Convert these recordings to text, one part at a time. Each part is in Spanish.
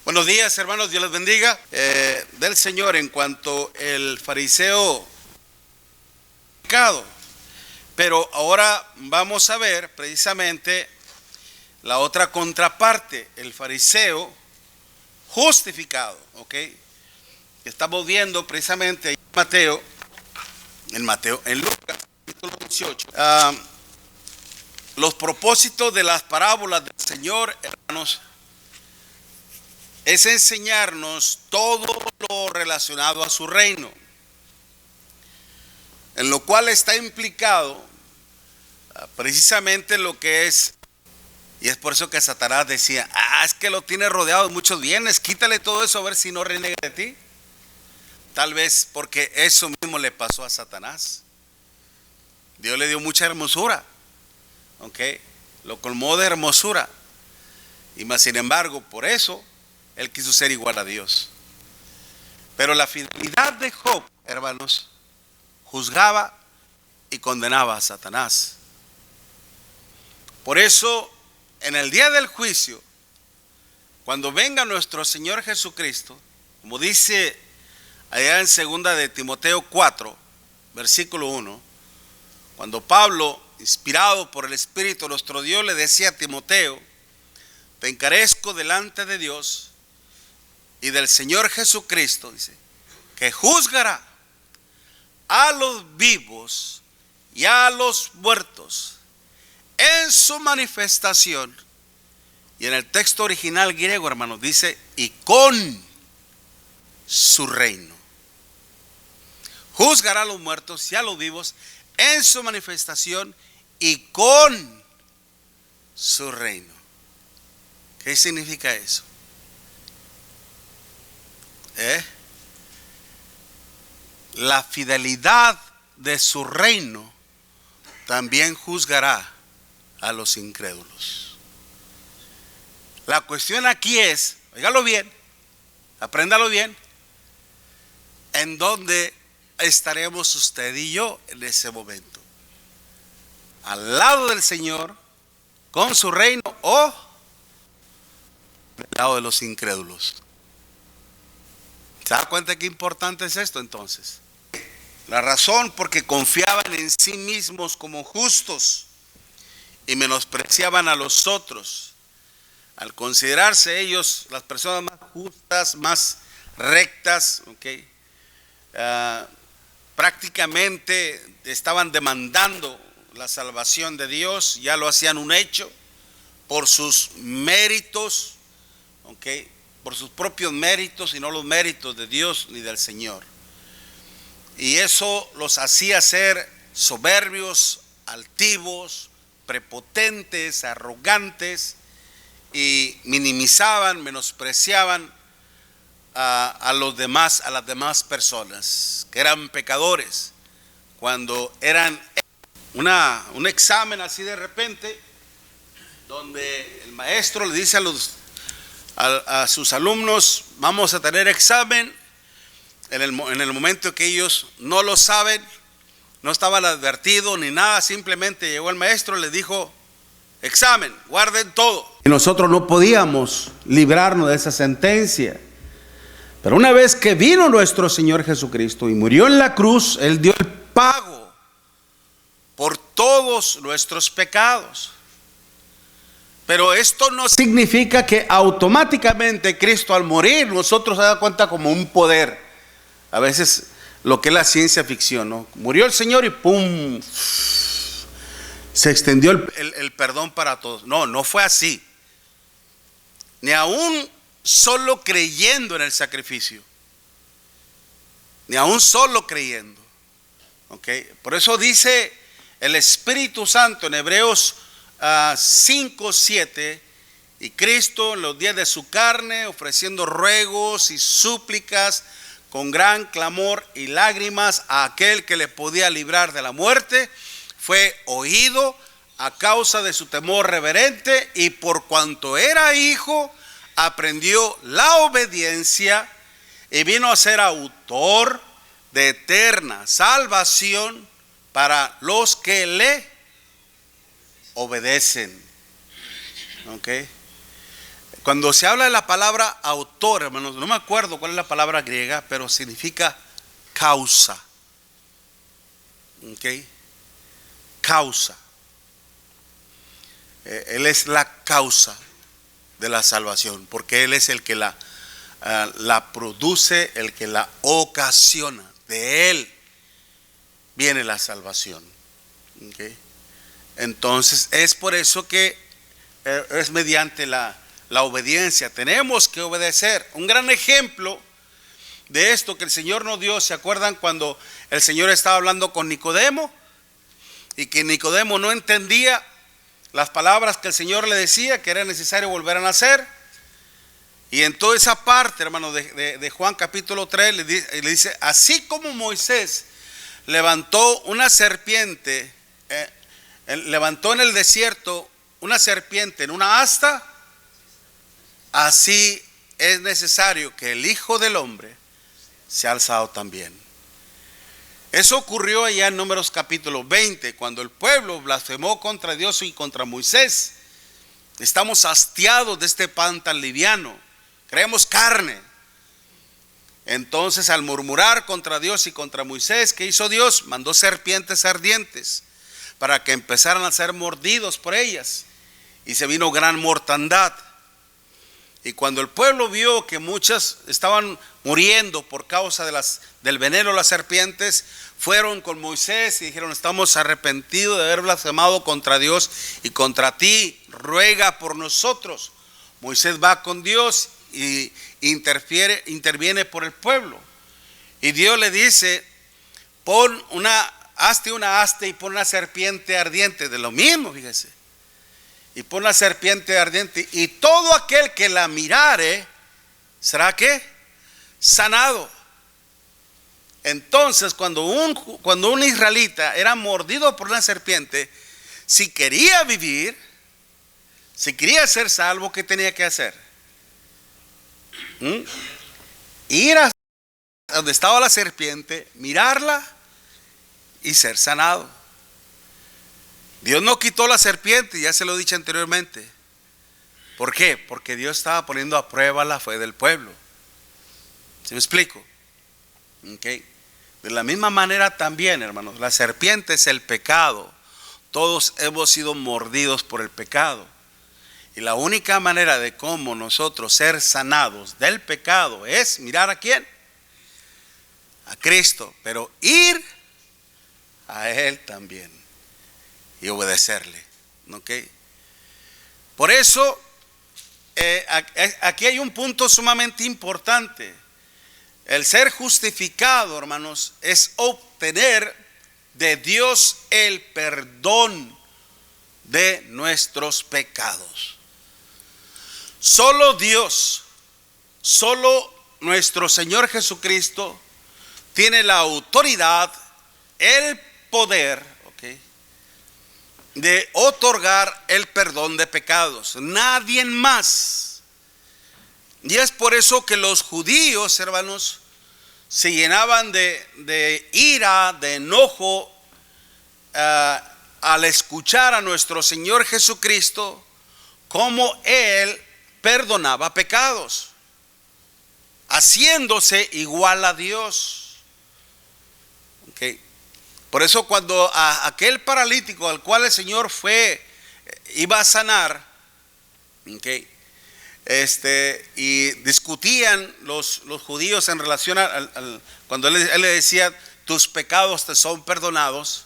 Buenos días, hermanos, Dios les bendiga. Del Señor en cuanto el fariseo pecado. Pero ahora vamos a ver precisamente la otra contraparte, el fariseo justificado, ¿ok? Estamos viendo precisamente en Lucas, capítulo 18, los propósitos de las parábolas del Señor, hermanos, es enseñarnos todo lo relacionado a su reino, en lo cual está implicado precisamente lo que es, y es por eso que Satanás decía, es que lo tiene rodeado de muchos bienes, quítale todo eso a ver si no reniega de ti. Tal vez porque eso mismo le pasó a Satanás. Dios le dio mucha hermosura, ¿ok? Lo colmó de hermosura, y más sin embargo, por eso él quiso ser igual a Dios. Pero la fidelidad de Job, hermanos, juzgaba y condenaba a Satanás. Por eso, en el día del juicio, cuando venga nuestro Señor Jesucristo, como dice allá en 2 de Timoteo 4, versículo 1, cuando Pablo, inspirado por el Espíritu nuestro Dios, le decía a Timoteo: te encarezco delante de Dios y del Señor Jesucristo, dice, que juzgará a los vivos y a los muertos en su manifestación. Y en el texto original griego, hermanos, dice, y con su reino. Juzgará a los muertos y a los vivos en su manifestación y con su reino. ¿Qué significa eso? La fidelidad de su reino también juzgará a los incrédulos. La cuestión aquí es, óigalo bien, apréndalo bien, ¿en dónde estaremos usted y yo en ese momento? ¿Al lado del Señor, con su reino, o del lado de los incrédulos? ¿Se da cuenta qué importante es esto entonces? La razón, porque confiaban en sí mismos como justos y menospreciaban a los otros, al considerarse ellos las personas más justas, más rectas, prácticamente estaban demandando la salvación de Dios, ya lo hacían un hecho por sus méritos, por sus propios méritos y no los méritos de Dios ni del Señor. Y eso los hacía ser soberbios, altivos, prepotentes, arrogantes, y minimizaban, menospreciaban a los demás, a las demás personas que eran pecadores. Cuando eran un examen así de repente, donde el maestro le dice a sus alumnos, vamos a tener examen, en el momento que ellos no lo saben, no estaban advertidos ni nada, simplemente llegó el maestro, les dijo, examen, guarden todo. Y nosotros no podíamos librarnos de esa sentencia. Pero una vez que vino nuestro Señor Jesucristo y murió en la cruz, Él dio el pago por todos nuestros pecados. Pero esto no significa que automáticamente Cristo al morir, nosotros se da cuenta como un poder. A veces lo que es la ciencia ficción, ¿no? Murió el Señor y ¡pum! Se extendió el perdón para todos. No fue así. Ni aún solo creyendo en el sacrificio. Ni aún solo creyendo. Por eso dice el Espíritu Santo en Hebreos 5:7, y Cristo en los días de su carne, ofreciendo ruegos y súplicas con gran clamor y lágrimas a aquel que le podía librar de la muerte, fue oído a causa de su temor reverente, y por cuanto era hijo, aprendió la obediencia y vino a ser autor de eterna salvación para los que le obedecen. Cuando se habla de la palabra autor, hermanos, no me acuerdo cuál es la palabra griega, pero significa causa. ¿Ok? Causa. Él es la causa de la salvación, porque Él es el que la produce, el que la ocasiona. De Él viene la salvación. ¿Okay? Entonces es por eso que es mediante la obediencia. Tenemos que obedecer. Un gran ejemplo de esto que el Señor nos dio, ¿se acuerdan cuando el Señor estaba hablando con Nicodemo? Y que Nicodemo no entendía las palabras que el Señor le decía, que era necesario volver a nacer. Y en toda esa parte, hermano, de Juan capítulo 3, le dice, así como Moisés levantó una serpiente, levantó en el desierto una serpiente en una asta, así es necesario que el Hijo del Hombre sea alzado también. Eso ocurrió allá en Números capítulo 20, cuando el pueblo blasfemó contra Dios y contra Moisés. Estamos hastiados de este pan tan liviano, creemos carne. Entonces, al murmurar contra Dios y contra Moisés, ¿qué hizo Dios? Mandó serpientes ardientes para que empezaran a ser mordidos por ellas, y se vino gran mortandad. Y cuando el pueblo vio que muchas estaban muriendo por causa del veneno de las serpientes, fueron con Moisés y dijeron, estamos arrepentidos de haber blasfemado contra Dios y contra ti, ruega por nosotros. Moisés va con Dios y interviene por el pueblo. Y Dios le dice, hazte una asta y pon una serpiente ardiente, de lo mismo, fíjese. Y pon la serpiente ardiente, y todo aquel que la mirare, ¿será qué? Sanado. Entonces, cuando un israelita era mordido por una serpiente, si quería vivir, si quería ser salvo, ¿qué tenía que hacer? Ir a donde estaba la serpiente, mirarla y ser sanado. Dios no quitó la serpiente, ya se lo he dicho anteriormente. ¿Por qué? Porque Dios estaba poniendo a prueba la fe del pueblo. ¿Sí me explico? Okay. De la misma manera también, hermanos, la serpiente es el pecado. Todos hemos sido mordidos por el pecado. Y la única manera de cómo nosotros ser sanados del pecado es mirar a quién. A Cristo, pero ir a Él también y obedecerle. ¿Okay? Por eso, aquí hay un punto sumamente importante. El ser justificado, hermanos, es obtener de Dios el perdón de nuestros pecados. Solo Dios, solo nuestro Señor Jesucristo tiene la autoridad, el poder, ¿okay?, de otorgar el perdón de pecados. Nadie más. Y es por eso que los judíos, hermanos, se llenaban de ira, de enojo al escuchar a nuestro Señor Jesucristo, cómo Él perdonaba pecados, haciéndose igual a Dios. Okay. Por eso cuando a aquel paralítico al cual el Señor iba a sanar, okay, y discutían los judíos en relación cuando él le decía, tus pecados te son perdonados,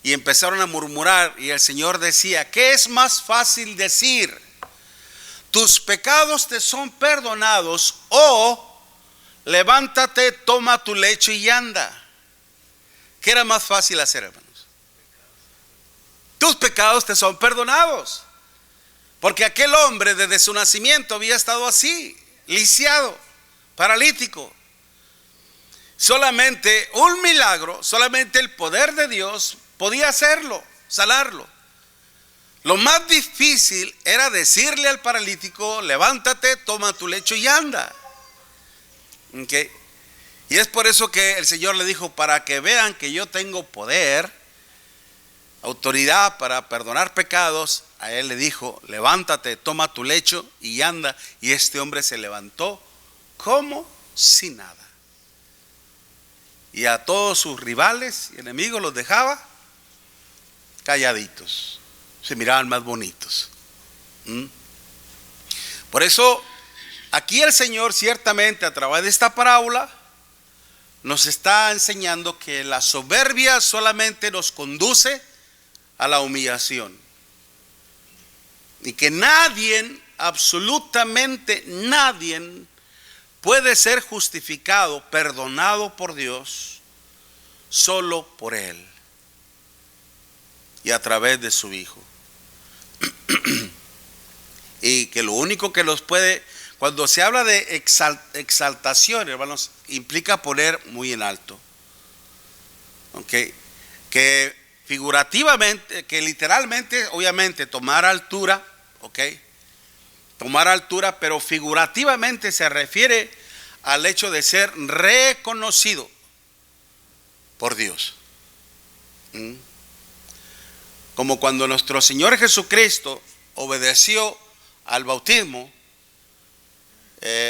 y empezaron a murmurar, y el Señor decía, ¿qué es más fácil decir? Tus pecados te son perdonados, o levántate, toma tu lecho y anda. ¿Qué era más fácil hacer, hermanos? Tus pecados te son perdonados. Porque aquel hombre desde su nacimiento había estado así, lisiado, paralítico. Solamente un milagro, solamente el poder de Dios podía hacerlo, sanarlo. Lo más difícil era decirle al paralítico, levántate, toma tu lecho y anda. ¿Okay? Y es por eso que el Señor le dijo, para que vean que yo tengo poder, autoridad para perdonar pecados, a él le dijo: levántate, toma tu lecho y anda. Y este hombre se levantó como si nada. Y a todos sus rivales y enemigos los dejaba calladitos. Se miraban más bonitos. Por eso aquí el Señor ciertamente a través de esta parábola nos está enseñando que la soberbia solamente nos conduce a la humillación. Y que nadie, absolutamente nadie, puede ser justificado, perdonado por Dios, solo por Él y a través de su Hijo. Y que lo único que los puede, cuando se habla de exaltación, hermanos, implica poner muy en alto. ¿Okay? Que figurativamente, que literalmente, obviamente, tomar altura, ¿ok? Tomar altura, pero figurativamente se refiere al hecho de ser reconocido por Dios. Como cuando nuestro Señor Jesucristo obedeció al bautismo,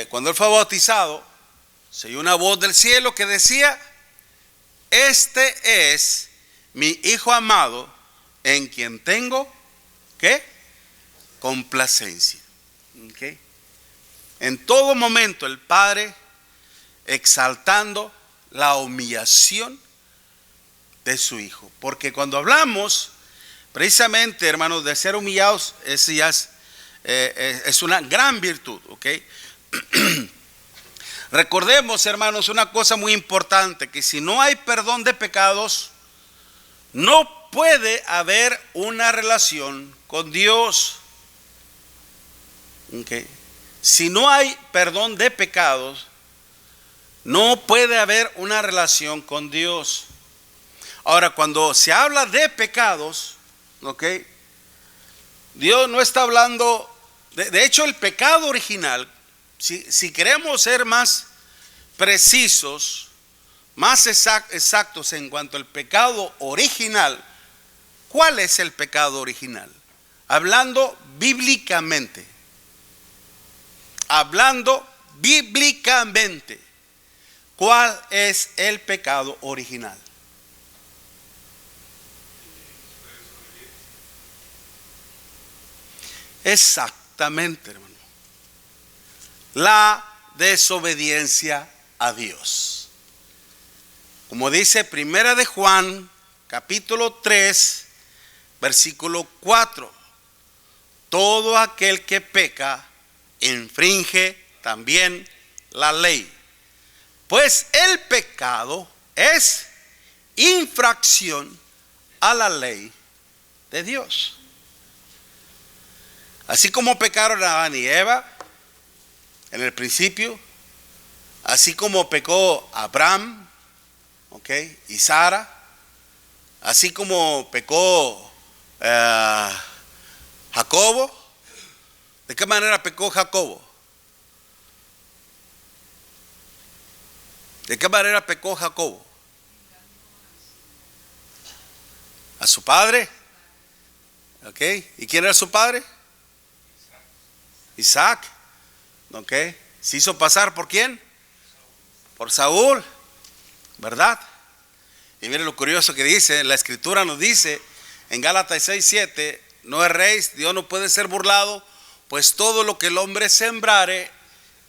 cuando Él fue bautizado, se oyó una voz del cielo que decía: este es mi Hijo amado, en quien tengo, ¿qué? Complacencia. ¿Okay? En todo momento el Padre exaltando la humillación de su Hijo. Porque cuando hablamos precisamente, hermanos, de ser humillados, eso ya es una gran virtud. ¿Okay? Recordemos, hermanos, una cosa muy importante: que si no hay perdón de pecados, no puede haber una relación con Dios. ¿Okay? Si no hay perdón de pecados, no puede haber una relación con Dios. Ahora, cuando se habla de pecados, ¿okay? Dios no está hablando, de hecho el pecado original, si queremos ser más precisos, más exactos en cuanto al pecado original, ¿cuál es el pecado original? Hablando bíblicamente. ¿Cuál es el pecado original? Exactamente, hermano. La desobediencia a Dios. Como dice Primera de Juan, capítulo 3, versículo 4. Todo aquel que peca infringe también la ley, pues el pecado es infracción a la ley de Dios. Así como pecaron Adán y Eva en el principio, así como pecó Abraham, ¿okay? Y Sara, así como pecó Jacobo. ¿De qué manera pecó Jacobo? ¿De qué manera pecó Jacobo? ¿A su padre? ¿Ok? ¿Y quién era su padre? Isaac. ¿Ok? ¿Se hizo pasar por quién? Por Saúl, ¿verdad? Y miren lo curioso que dice, la escritura nos dice en Gálatas 6:7, no erréis, Dios no puede ser burlado, pues todo lo que el hombre sembrare,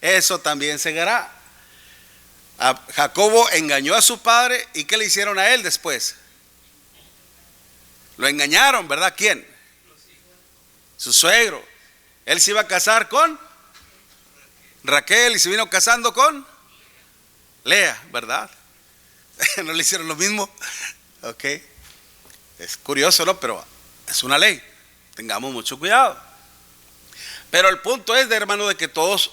eso también segará. Jacobo engañó a su padre, ¿y qué le hicieron a él después? Lo engañaron, ¿verdad? ¿Quién? Su suegro. Él se iba a casar con Raquel y se vino casando con Lea, ¿verdad? ¿No le hicieron lo mismo? Ok. Es curioso, ¿no? Pero es una ley. Tengamos mucho cuidado. Pero el punto es, hermano, de que todos,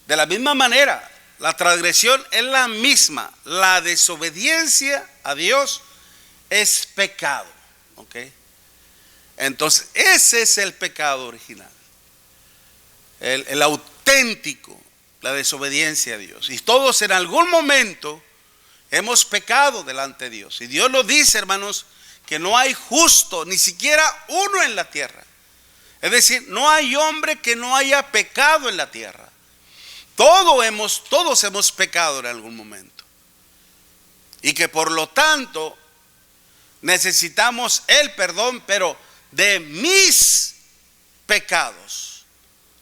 de la misma manera, la transgresión es la misma. La desobediencia a Dios es pecado. ¿Ok? Entonces, ese es el pecado original. El auténtico, la desobediencia a Dios. Y todos en algún momento hemos pecado delante de Dios. Y Dios nos dice, hermanos, que no hay justo, ni siquiera uno en la tierra. Es decir, no hay hombre que no haya pecado en la tierra. Todos hemos pecado en algún momento. Y que por lo tanto necesitamos el perdón, pero de mis pecados,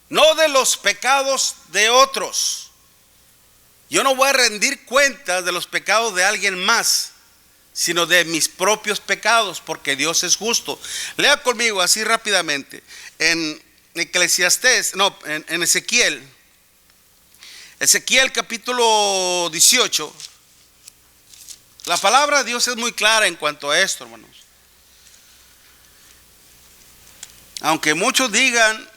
no de los pecados de otros. Yo no voy a rendir cuentas de los pecados de alguien más, sino de mis propios pecados, porque Dios es justo. Lea conmigo así rápidamente en Eclesiastés, en Ezequiel capítulo 18. La palabra de Dios es muy clara en cuanto a esto, hermanos. Aunque muchos digan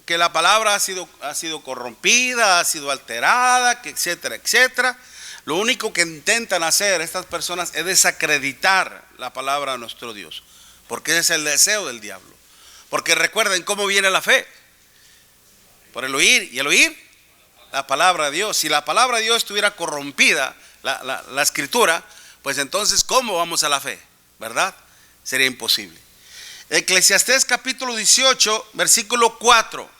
que la palabra ha sido corrompida, ha sido alterada, que etcétera, etcétera, lo único que intentan hacer estas personas es desacreditar la palabra de nuestro Dios, porque ese es el deseo del diablo. Porque recuerden cómo viene la fe: por el oír, y el oír la palabra de Dios. Si la palabra de Dios estuviera corrompida, la escritura, pues entonces ¿cómo vamos a la fe? ¿Verdad? Sería imposible. Eclesiastés capítulo 18 versículo 4.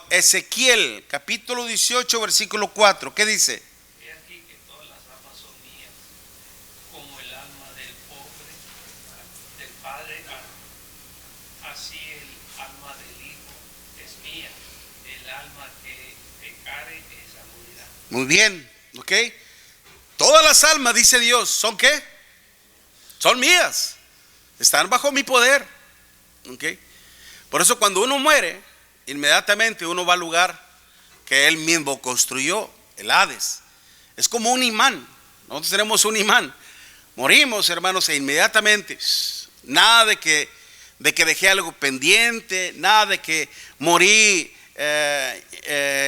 Ezequiel capítulo 18 versículo 4. ¿Qué dice? He aquí que todas las almas son mías, como el alma del pobre, del padre, así el alma del hijo es mía. El alma que pecare, esa morirá. Muy bien, ¿ok? Todas las almas, dice Dios, ¿son qué? Son mías. Están bajo mi poder. ¿Ok? Por eso cuando uno muere, inmediatamente uno va al lugar que él mismo construyó, el Hades. Es como un imán. Nosotros tenemos un imán. Morimos, hermanos, e inmediatamente, nada de que dejé algo pendiente, nada de que morí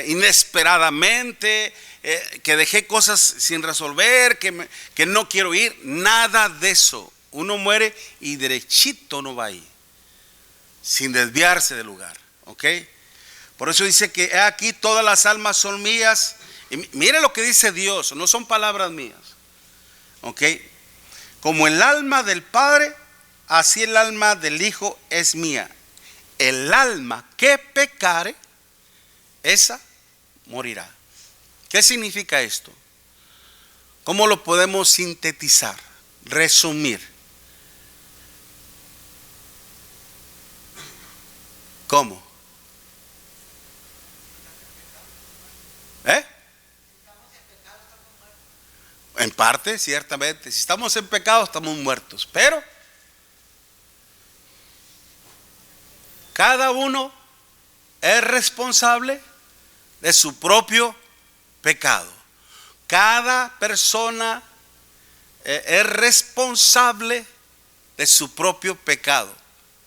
inesperadamente, que dejé cosas sin resolver, que no quiero ir, nada de eso. Uno muere y derechito no va ahí, sin desviarse del lugar. ¿Ok? Por eso dice que aquí todas las almas son mías. Y mire lo que dice Dios, no son palabras mías. ¿Ok? Como el alma del Padre, así el alma del Hijo es mía. El alma que pecare, esa morirá. ¿Qué significa esto? ¿Cómo lo podemos sintetizar, resumir? ¿Cómo? En parte, ciertamente. Si estamos en pecado, estamos muertos. Pero cada uno es responsable de su propio pecado. Cada persona es responsable de su propio pecado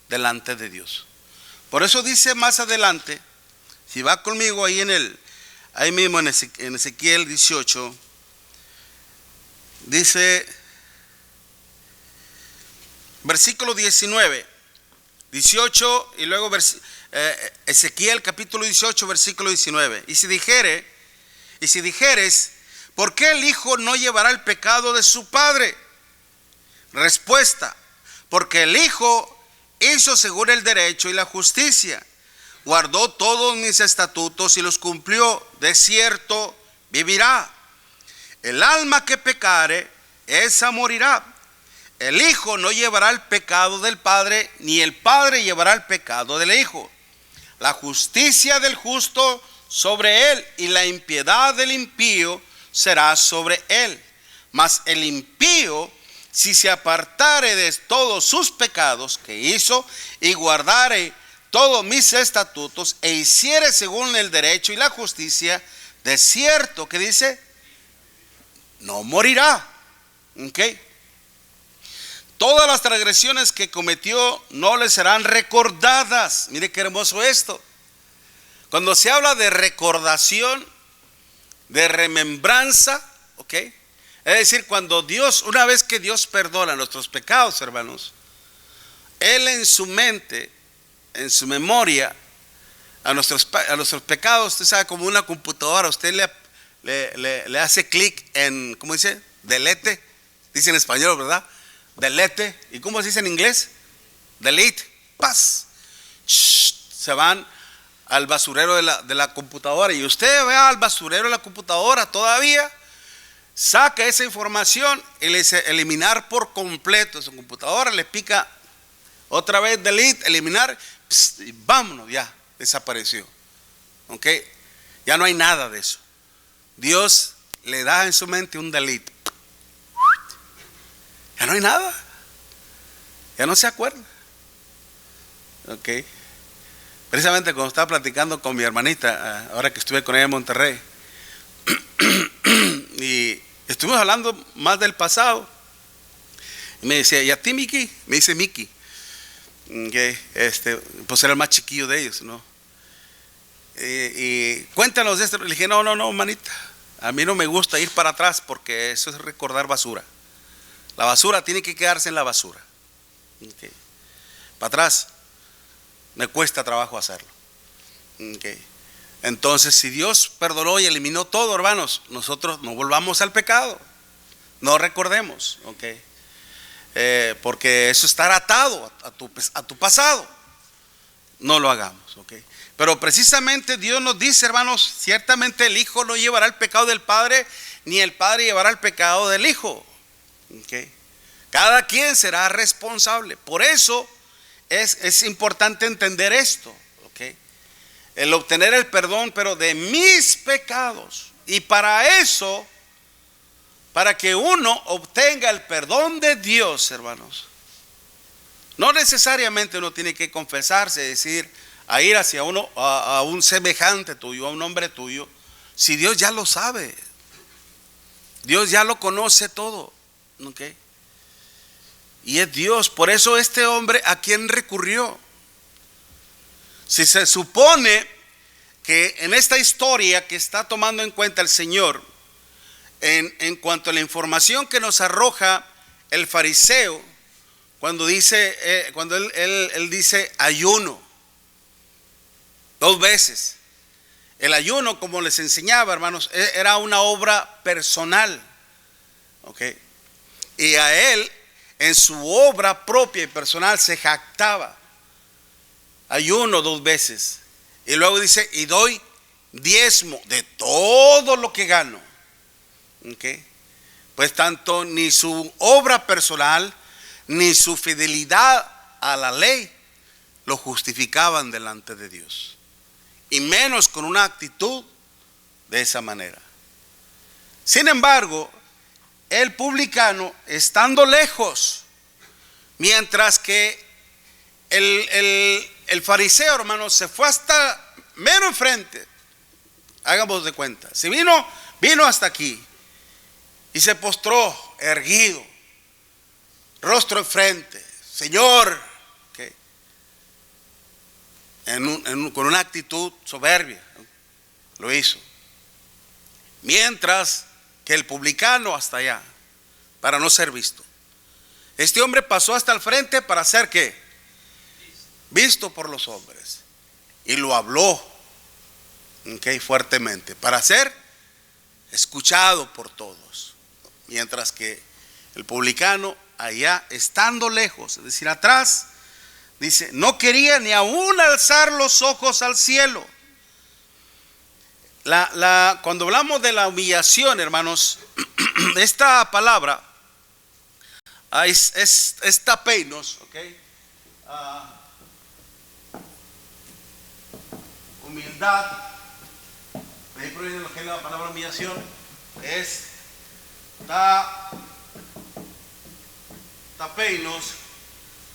delante de Dios. Por eso dice más adelante, si va conmigo ahí ahí mismo en Ezequiel 18, dice versículo 19, 18 y luego Ezequiel capítulo 18 versículo 19. Y si dijeres, ¿por qué el hijo no llevará el pecado de su padre? Respuesta: porque el hijo hizo según el derecho y la justicia, guardó todos mis estatutos y los cumplió, de cierto vivirá. El alma que pecare, esa morirá. El hijo no llevará el pecado del padre, ni el padre llevará el pecado del hijo. La justicia del justo sobre él, y la impiedad del impío será sobre él. Mas el impío, si se apartare de todos sus pecados que hizo, y guardare todos mis estatutos, e hiciere según el derecho y la justicia, de cierto, que dice, no morirá. ¿Ok? Todas las transgresiones que cometió no le serán recordadas. Mire qué hermoso esto. Cuando se habla de recordación, de remembranza, ¿ok? Es decir, cuando Dios, una vez que Dios perdona nuestros pecados, hermanos, Él en su mente, en su memoria, a nuestros pecados, usted sabe, como una computadora, usted le hace clic en, ¿cómo dice? Delete, dice en español, ¿verdad? Delete. ¿Y cómo se dice en inglés? Delete. Paz. se van al basurero de la computadora. Y usted va al basurero de la computadora todavía, saca esa información y le dice eliminar por completo su computadora, le pica otra vez delete, eliminar, y vámonos, ya desapareció. ¿Ok? Ya no hay nada de eso. Dios le da en su mente un delete. Ya no hay nada. Ya no se acuerda. ¿Ok? Precisamente cuando estaba platicando con mi hermanita, ahora que estuve con ella en Monterrey, y estuvimos hablando más del pasado, y me decía, ¿y a ti, Miki? Me dice Miki, que pues era el más chiquillo de ellos, ¿no? Y cuéntanos de esto. Le dije, no, manita, a mí no me gusta ir para atrás porque eso es recordar basura. La basura tiene que quedarse en la basura. Okay. Para atrás me cuesta trabajo hacerlo. Okay. Entonces, si Dios perdonó y eliminó todo, hermanos, nosotros no volvamos al pecado, no recordemos, okay. Porque eso estar atado a tu pasado, no lo hagamos, okay. Pero precisamente Dios nos dice, hermanos, ciertamente el Hijo no llevará el pecado del Padre, ni el Padre llevará el pecado del Hijo. Okay. Cada quien será responsable. Por eso es importante entender esto, okay. El obtener el perdón, pero de mis pecados. Y para eso, para que uno obtenga el perdón de Dios, hermanos, no necesariamente uno tiene que confesarse, decir, a ir hacia uno, a un semejante tuyo, a un hombre tuyo, si Dios ya lo sabe, Dios ya lo conoce todo, ¿ok? Y es Dios. Por eso este hombre, ¿a quién recurrió? Si se supone que en esta historia que está tomando en cuenta el Señor, en cuanto a la información que nos arroja el fariseo, cuando dice, cuando él dice ayuno, 2 veces. El ayuno, como les enseñaba, hermanos, era una obra personal, ¿ok? Y a él, en su obra propia y personal, se jactaba. Ayuno 2 veces. Y luego dice, y doy diezmo de todo lo que gano. ¿Ok? Pues tanto ni su obra personal, ni su fidelidad a la ley lo justificaban delante de Dios. Y menos con una actitud de esa manera. Sin embargo, el publicano, estando lejos, mientras que el fariseo, hermano, se fue hasta mero enfrente. Hagamos de cuenta. Si vino hasta aquí y se postró erguido, rostro enfrente, Señor, con una actitud soberbia, ¿no? Lo hizo. Mientras que el publicano hasta allá, para no ser visto. Este hombre pasó hasta el frente para ser ¿qué? Visto por los hombres. Y lo habló, ¿okay? Fuertemente, para ser escuchado por todos. Mientras que el publicano allá, estando lejos, es decir, atrás, dice, no quería ni aún alzar los ojos al cielo. Cuando hablamos de la humillación, hermanos, esta palabra es tapeinos, ¿okay? Humildad, de ahí proviene lo que es la palabra humillación, es tapeinos.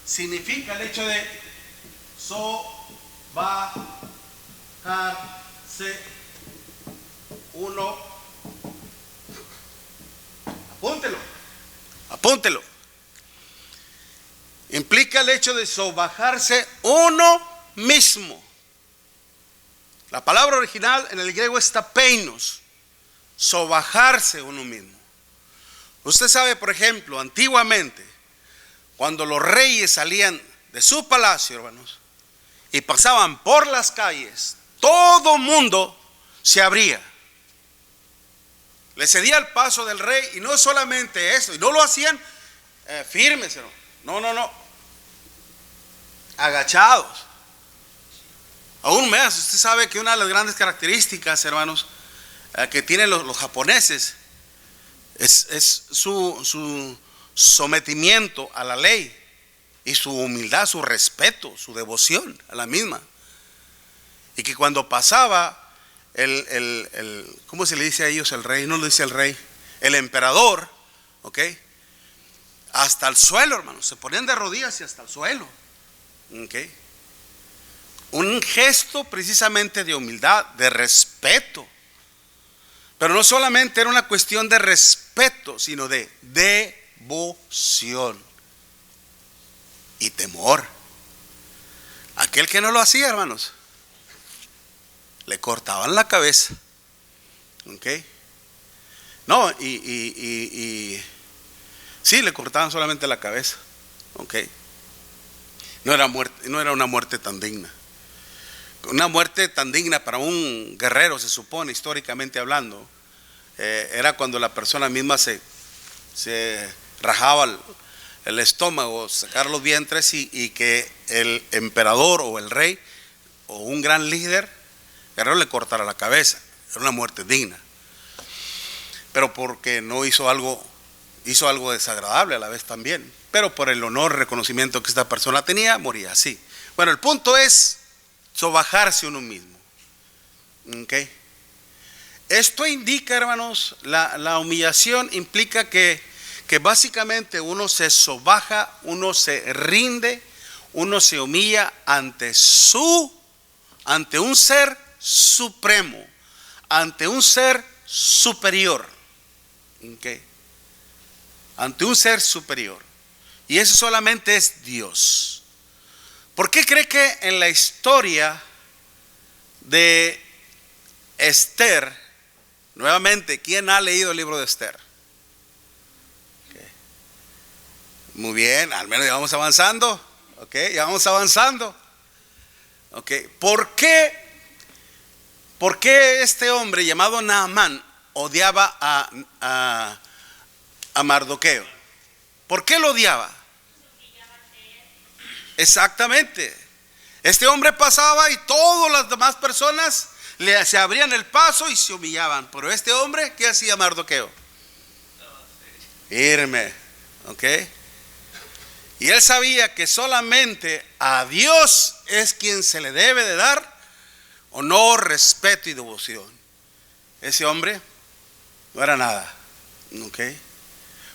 Significa el hecho de sobajarse uno. Apúntelo. Implica el hecho de sobajarse uno mismo. La palabra original en el griego es tapeinos, sobajarse uno mismo. Usted sabe, por ejemplo, antiguamente, cuando los reyes salían de su palacio, hermanos, y pasaban por las calles, todo mundo se abría. Le cedía el paso del rey, y no solamente eso, y no lo hacían firmes, no, agachados. Aún más, usted sabe que una de las grandes características, hermanos, que tienen los japoneses es su sometimiento a la ley y su humildad, su respeto, su devoción a la misma. Y que cuando pasaba ¿cómo se le dice a ellos? El rey, no le dice el rey, el emperador, ¿ok? Hasta el suelo, hermanos, se ponían de rodillas y hasta el suelo, ¿ok? Un gesto precisamente de humildad, de respeto. Pero no solamente era una cuestión de respeto, sino de devoción y temor. Aquel que no lo hacía, hermanos, le cortaban la cabeza. ¿Ok? No, sí, le cortaban solamente la cabeza. ¿Ok? No era una muerte tan digna. Una muerte tan digna para un guerrero, se supone, históricamente hablando, era cuando la persona misma se rajaba el estómago, sacar los vientres y que el emperador o el rey o un gran líder guerrero le cortara la cabeza. Era una muerte digna. Pero porque no hizo algo desagradable a la vez también. Pero por el honor y reconocimiento que esta persona tenía, moría así. Bueno, el punto es sobajarse uno mismo. ¿Ok? Esto indica, hermanos, la humillación implica que básicamente uno se sobaja, uno se rinde, uno se humilla ante un ser supremo, ante un ser superior. ¿Ok? Ante un ser superior. Y eso solamente es Dios. ¿Por qué cree que en la historia de Esther, nuevamente, ¿quién ha leído el libro de Esther? Okay. Muy bien, al menos ya vamos avanzando. Ok, ya vamos avanzando. Ok, ¿por qué este hombre llamado Naamán odiaba a Mardoqueo? ¿Por qué lo odiaba? Exactamente. Este hombre pasaba y todas las demás personas se abrían el paso y se humillaban. Pero este hombre, ¿qué hacía Mardoqueo? Irme, ¿ok? Y él sabía que solamente a Dios es quien se le debe de dar honor, respeto y devoción. Ese hombre no era nada, ¿ok?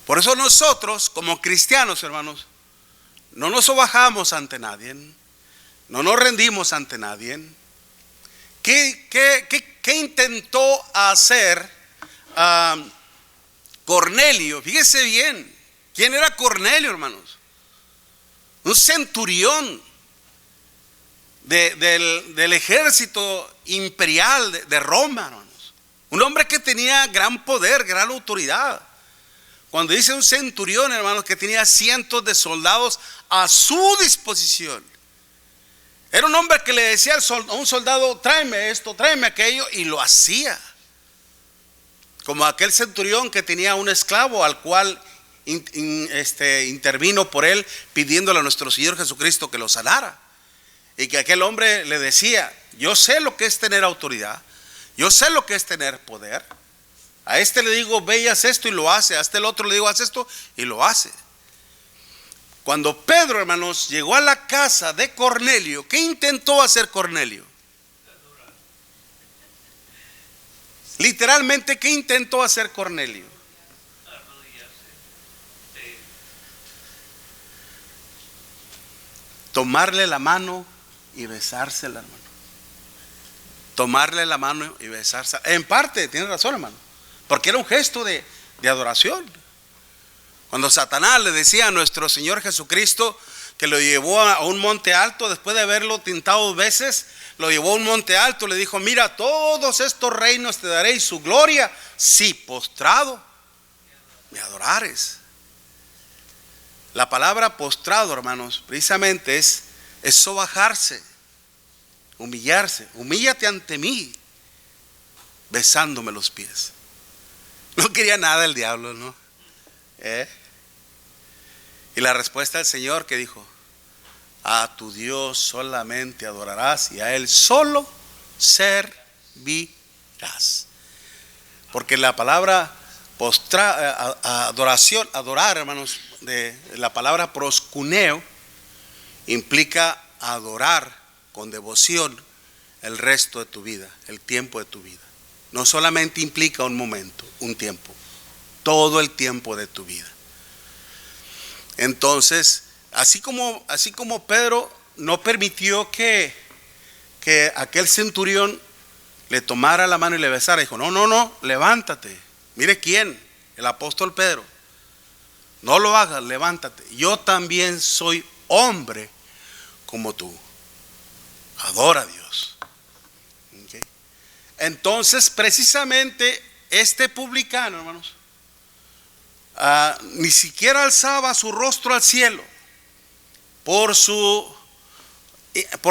Por eso nosotros, como cristianos, hermanos, no nos sobajamos ante nadie, no nos rendimos ante nadie. ¿Qué intentó hacer Cornelio? Fíjese bien, ¿quién era Cornelio, hermanos? Un centurión del ejército imperial de Roma, hermanos. Un hombre que tenía gran poder, gran autoridad. Cuando dice un centurión, hermanos, que tenía cientos de soldados a su disposición. Era un hombre que le decía a un soldado, tráeme esto, tráeme aquello, y lo hacía. Como aquel centurión que tenía un esclavo al cual intervino por él, pidiéndole a nuestro Señor Jesucristo que lo sanara. Y que aquel hombre le decía, yo sé lo que es tener autoridad, yo sé lo que es tener poder. A este le digo, ve y haz esto y lo hace. A este el otro le digo, haz esto y lo hace. Cuando Pedro, hermanos, llegó a la casa de Cornelio, ¿qué intentó hacer Cornelio? Literalmente, ¿qué intentó hacer Cornelio? Tomarle la mano y besársela, hermano. Tomarle la mano y besársela. En parte, tiene razón, hermano. Porque era un gesto de adoración. Cuando Satanás le decía a nuestro Señor Jesucristo que lo llevó a un monte alto, después de haberlo tentado 2 veces, lo llevó a un monte alto, le dijo, mira, todos estos reinos te daré y su gloria, si postrado me adorares. La palabra postrado, hermanos, precisamente es sobajarse, humillarse. Humíllate ante mí, besándome los pies. No quería nada el diablo, ¿no? Y la respuesta del Señor que dijo, A tu Dios solamente adorarás y a Él solo servirás. Porque la palabra adoración, adorar, hermanos, de la palabra proskuneo, implica adorar con devoción el resto de tu vida, el tiempo de tu vida. No solamente implica un momento, un tiempo, todo el tiempo de tu vida. Entonces, así como Pedro no permitió que aquel centurión le tomara la mano y le besara, dijo: no, levántate. Mire quién, el apóstol Pedro. No lo hagas, levántate. Yo también soy hombre como tú. Adora a Dios. ¿Okay? Entonces, precisamente este publicano, hermanos, ni siquiera alzaba su rostro al cielo por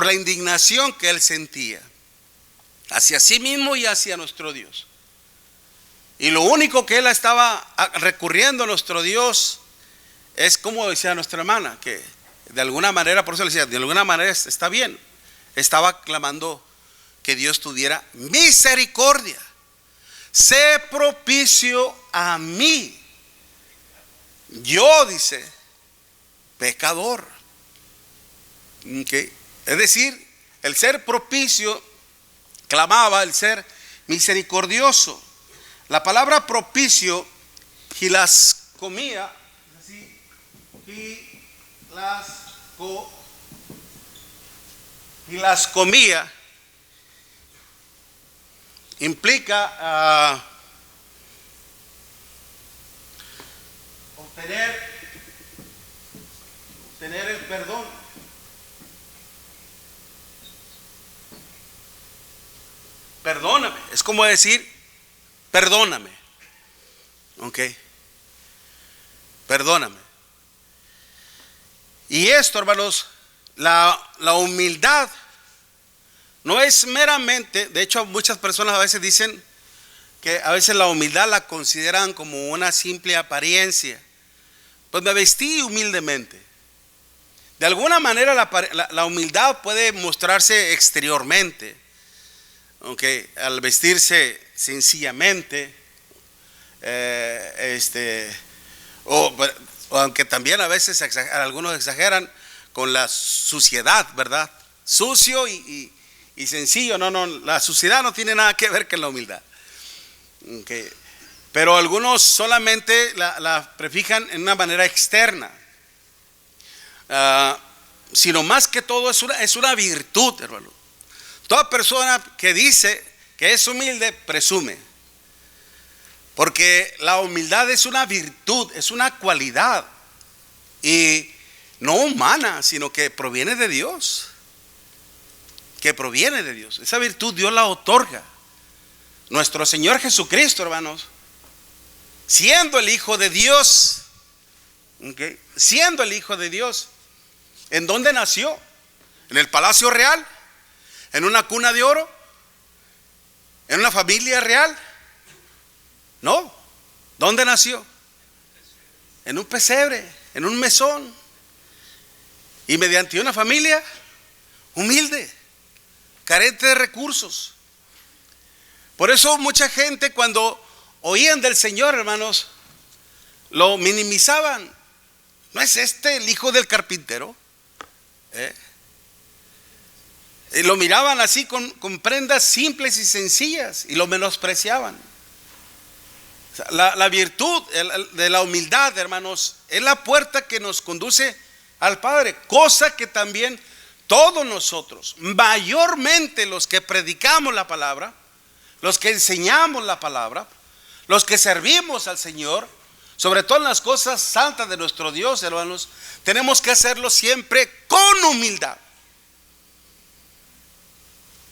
la indignación que él sentía hacia sí mismo y hacia nuestro Dios. Y lo único que él estaba recurriendo a nuestro Dios es, como decía nuestra hermana, que de alguna manera, por eso le decía, de alguna manera está bien, estaba clamando que Dios tuviera misericordia. Sé propicio a mí. Yo, dice, pecador. ¿Okay? Es decir, el ser propicio clamaba el ser misericordioso. La palabra propicio, hilascomía, hilascomía, implica obtener el perdón. Perdóname, es como decir: perdóname. Ok, perdóname. Y esto, hermanos, la humildad no es meramente, de hecho muchas personas a veces dicen que a veces la humildad la consideran como una simple apariencia. Pues me vestí humildemente. De alguna manera la humildad puede mostrarse exteriormente, aunque al vestirse sencillamente, aunque también a veces algunos exageran con la suciedad, ¿verdad? Sucio y sencillo. No, la suciedad no tiene nada que ver con la humildad. Okay. Pero algunos solamente la prefijan en una manera externa. Sino más que todo es una virtud, hermano. Toda persona que dice que es humilde presume, porque la humildad es una virtud, es una cualidad, y no humana, sino que proviene de Dios. Esa virtud Dios la otorga. Nuestro Señor Jesucristo, hermanos, siendo el Hijo de Dios, ¿okay? Siendo el Hijo de Dios, ¿en dónde nació? ¿En el palacio real? ¿En una cuna de oro? ¿En una familia real? No. ¿Dónde nació? En un pesebre, en un mesón, y mediante una familia humilde, carente de recursos. Por eso mucha gente, cuando oían del Señor, hermanos, lo minimizaban. ¿No es este el hijo del carpintero? Y lo miraban así con prendas simples y sencillas, y lo menospreciaban. La virtud de la humildad, hermanos, es la puerta que nos conduce al Padre, cosa que también todos nosotros, mayormente los que predicamos la palabra, los que enseñamos la palabra, los que servimos al Señor, sobre todo en las cosas santas de nuestro Dios, hermanos, tenemos que hacerlo siempre con humildad,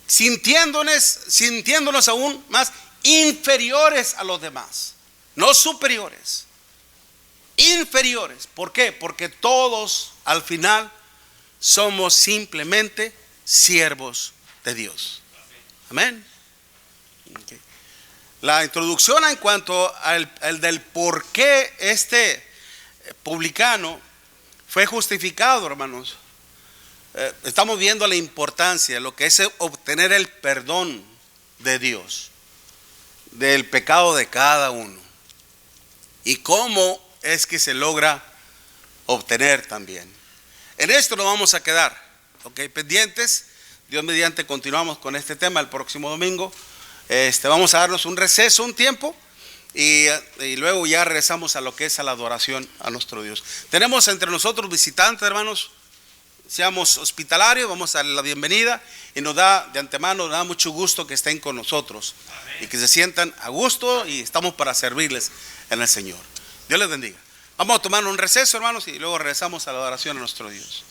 sintiéndonos aún más inferiores a los demás, no superiores, inferiores. ¿Por qué? Porque todos al final somos simplemente siervos de Dios. Amén. Okay. La introducción en cuanto al del por qué este publicano fue justificado, hermanos, estamos viendo la importancia de lo que es obtener el perdón de Dios, del pecado de cada uno, y cómo es que se logra obtener también. En esto nos vamos a quedar, pendientes. Dios mediante continuamos con este tema el próximo domingo. Vamos a darnos un receso, un tiempo, y luego ya regresamos a lo que es a la adoración a nuestro Dios. Tenemos entre nosotros visitantes, hermanos. Seamos hospitalarios, vamos a darle la bienvenida, y nos da de antemano, nos da mucho gusto que estén con nosotros. Amén. Y que se sientan a gusto, y estamos para servirles en el Señor. Dios les bendiga. Vamos a tomar un receso, hermanos, y luego regresamos a la adoración a nuestro Dios.